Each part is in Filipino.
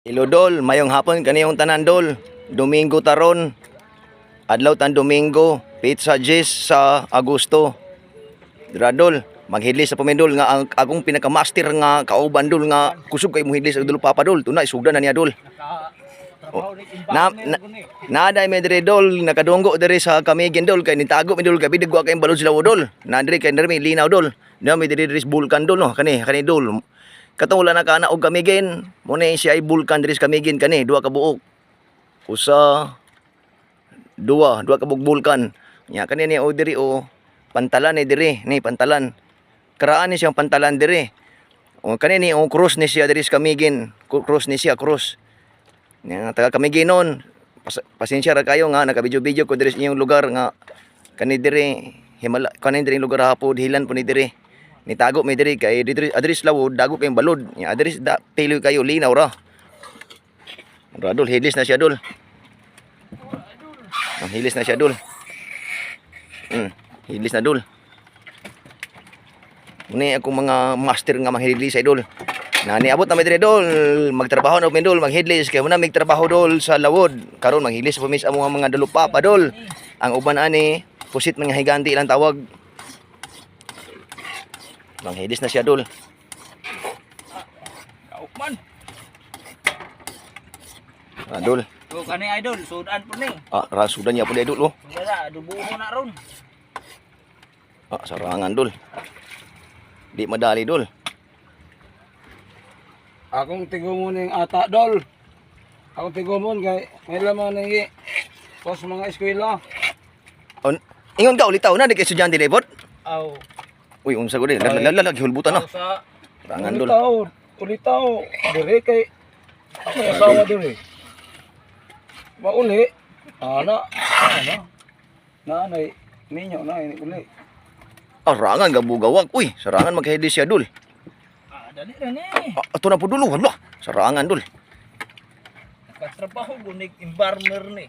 Hello dol, mayong hapon kaniyong tanan dol. Domingo taron. Adlaw tan Domingo, pizza Jis sa Agosto. Dira dol, maghidlis sa pamindol nga ang akong pinaka-master nga kauban dol nga kusog kay mohidlis og dol papa dol. Tunay sugdan na niya dol. Oh. Naday may dire dol, nakadunggo dire sa Kamigin dol kay nitago mi dol kay bidig wa kay balod sila dol. Na dire kay mi linaw dol. Na mi dire bulkan dol no, kani dol. Katong wala na kana og Kamigin, mo na siya ay bulkan diri sa Kamigin kani, duha ka buok. Usa, duha ka buok bulkan. Nya kani ni o diri o pantalan ni diri, ni pantalan. Karaan ni siyang pantalan diri. O kani ni o cross ni siya diri sa Kamigin, cross ni siya cross. Nya taga Kamigin non. Pasensya ra kayo nga naka-video ko diri sa inyong lugar nga kani diri himala kani diri lugar hapod hilan po ni diri. Nitago may diri kay adres lawod dago kay balod. Ya adres da piloy kayo linaw ra. Radol hidlis na siya dol. Ang hilis na siya dol. Hidlis na dol. Muni ako mga master nga manghidlis ay dol. Na niabot na may diri dol, magtrabaho na mi dol, maghidlis kay muna magtrabaho dol sa lawod. Karon maghidlis pa mis amo mga dalupa pa dol. Ang uban ani pusit mga higanti ilang tawag. Manghidis na siya dol. Kaupman. Dol. So kani idol, sudan po ni. Rasudan niya po ni dol oh. Wala, dubuho na ron. Sarangan dol. Di madali dol. Akong tigumon ng ata dol. Akong tigumon kay may laman ng pos mga eskwela. Ingon ka ulitaw na di kay estudyante debot. Aw. Uy, unsa ko di? Lalag hulbutan na. Sa Sarangan dol. Ulitaw, dire kay asawa dire. Mauli. Ana. Nanay, ninyo na ini uli. Sarangan gabugawag. Uy, sarangan magkahidis siya dol. dali ra ni. Ato na po dolo. Hala, sarangan dol. Nakatrabaho gunig embarmer ni.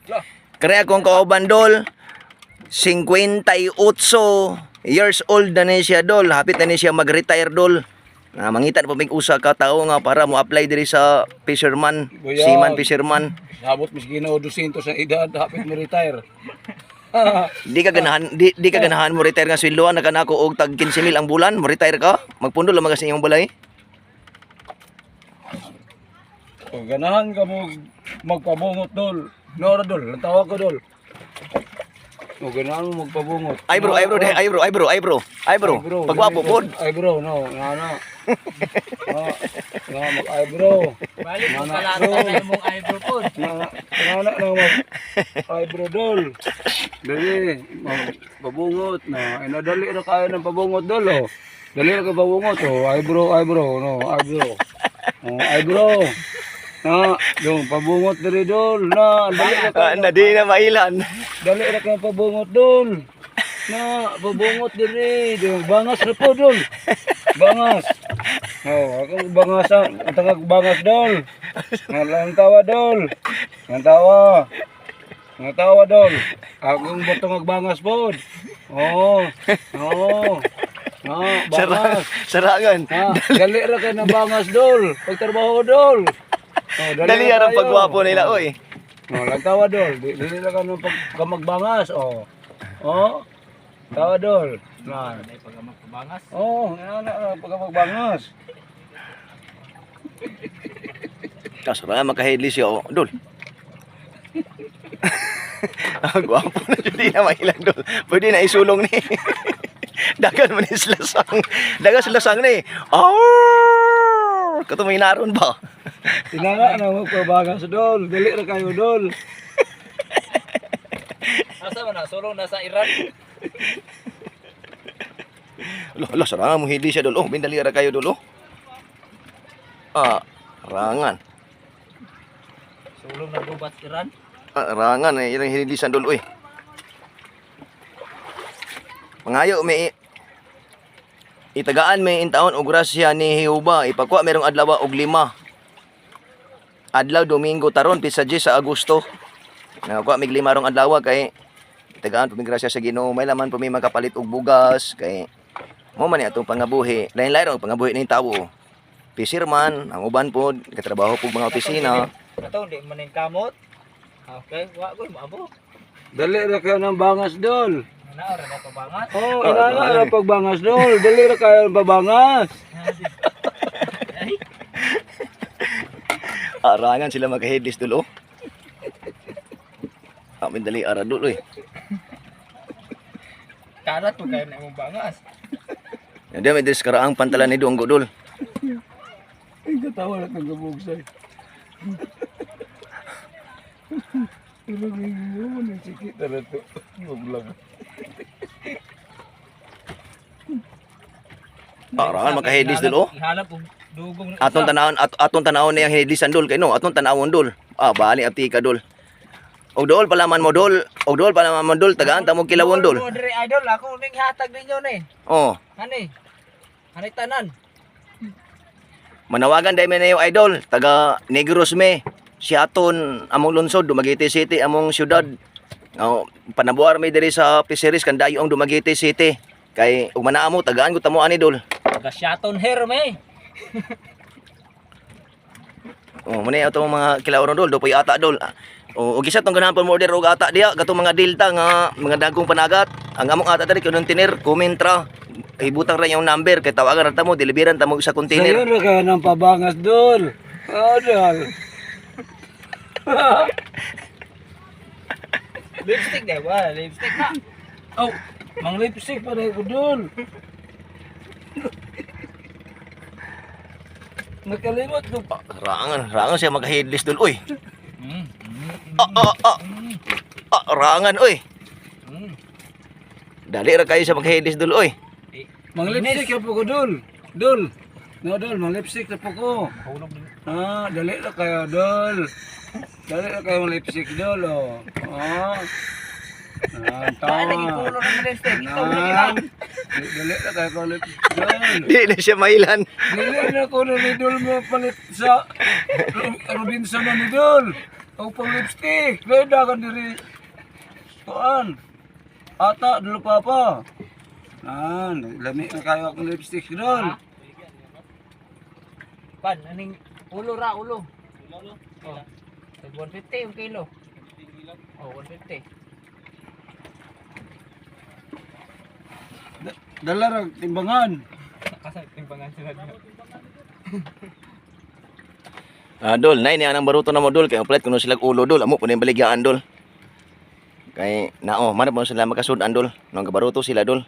Lah, Kaya akong kauban dol, 58 years old na ni siya dol. Hapit na ni siya mag-retire dol. Mangita na po may usa ka tao nga para mo apply diri sa fisherman, Buyag. seaman fisherman. Sabot miskin o 200 sa edad hapit mo retire. Di ka ganahan mo retire nga sweldoan na kanako og tag 15,000 ang bulan, mo retire ka, magpundol lang magasin imong balay. O ganahan ka mo magpabungot dol. Nora dol, tawa ko dol. O ganahan mo magpabungot. Ay bro. Pagwapo pod. Ay bro, no. Nana. Mag ay bro. balik mo kalata na imong eyebrow po. Nana na mag ay bro dol. Dali, pabungot na. Ay nadali na kaya ng pabungot dol oh. Dali na ka pabungot oh. Ay bro, no. Ay bro. Oh, ay bro. Na, dong pabungot diri dol. Na, dali na ka. Na di na mailan. Dali na ka pabungot dol. Na, pabungot diri. Dong bangas na po dol. Bangas. Oh, ako bangasan. Ang tagag bangas dol. Ang tawa dol. Ang tawa dol. Akong botong agbangas po. Oh. Bangas. Sarangan. Dali ra ka na bangas dol. Pagtrabaho dol. Oh, Dali ra ang kayo. pagwapo nila oy. Oh, nagtawa dol. Dili ra ka na pagkamagbangas. Oh. Tawa dol. Na. Ay pagkamagbangas. Oh, na pagkamagbangas. Sarangan makaheadless siya oh, dol. Gwapo na di na mailan dol. Pwede na isulong ni. Dagan man islasang. Dagan silasang ni. Kato may naron ba? Tinanga na magpabangas dol. Dali ra kayo dol. Asa man na sulong nasa Iran. Lo, sarangan mo hindi siya dol. Oh, bindali ra kayo dol. Rangan. Sulong na gubat Iran. Rangan eh, ilang hinilisan dol. Uy. Mangayo may itagaan may intaon og grasya ni Jehova. Ipakwa merong adlaw og 5. Adlaw Domingo taron pisa sa Agosto. Nakakuha mig 5 rong adlaw kay itagaan pumi grasya sa Ginoo. May laman pumi makapalit og bugas kay mo man ni atong pangabuhi. Lain-lain ang pangabuhi ning tawo. fisherman, ang uban po katrabaho po mga opisina. Ato, di maning kamot. Okay, wa ko maabo. Dali ra kayo ng bangas dol. Ana ora na pabangas. Oh, inana ra pagbangas dol. Dali ra kayo ng babangas. Arangan sila magka-headless dul oh. Amin dali ara dul oy. Karat to kayo na imong bangas. Yan may diskaraang pantalan ni Donggo dul. Ay, katawa na kang gabugsay. Ilagay mo, nasikit na ito. Huwag lang. Arangan magka-headless dul oh. Ihalap og dugong Atong tanawon niya headlissan dul kay no, atong tanawon dul. Ah, bali abti ka dul. Og dol palaman mo dul, og dol palaman mo dul, tagaan ta mo kilawon dul. Mo diri idol ako ning hatag ninyo ni. Oh, Ani. Ani tanan. manawagan dai man yung idol, taga Negros me. Si aton among lungsod Dumaguete City among syudad. Oh, panabuar mi diri sa fisheries kan dayo ang Dumaguete City. Kay ug manaa mo tagaan ko tamo ani dul. Taga Shaton here me. Oh, muna atong mga kilawon dul, dopoy ata dul. O gisa tong ganahan pa mo order og ata diha katong mga delta nga mga dagkong panagat. Ang among ata diri kuno tiner kumentra. Ibutang ra yung number kay tawagan ra ta mo deliveran ta mo sa container. Sa'yo na kayo ng pabangas dol. Dol. Lipstick deh, wala lipstick na. Oh, mang lipstick pa rin ko dol. Nakalimot ko pa. Rangan siya magka-headless dul oy. Hmm. Rangan oy. Hmm. Dali ra kayo sa magka-headless dul oy. Mang lipstick na po ko dol. Dol. No dol, mang lipstick na po ko. Hulog din. Dali na kayo dol. Dali na kayo mang lipstick dol oh. Tayo lagi pulo ng lipstick. Ikaw lagi na. Dali na kayo mang lipstick dol. Di na siya mailan. Dili na ko na ni dol mo palit sa Robinson na ni dol. O pang lipstick. Dali na ka diri. Kuan. Ata, dulu papa. Lami na kayo akong lipstick dol. Pan, aning ulo ra, ulo. Ulo? Oh. 150 yung kilo. Oh, 150. Dala ra timbangan. Kasi timbangan sila dito. Dol, nay niya nang baruto na mo dol kay ulit kuno sila ulo dol, amo punin baligyan dol. Kay nao, man mo sila makasud dol, nang gabaruto sila dol.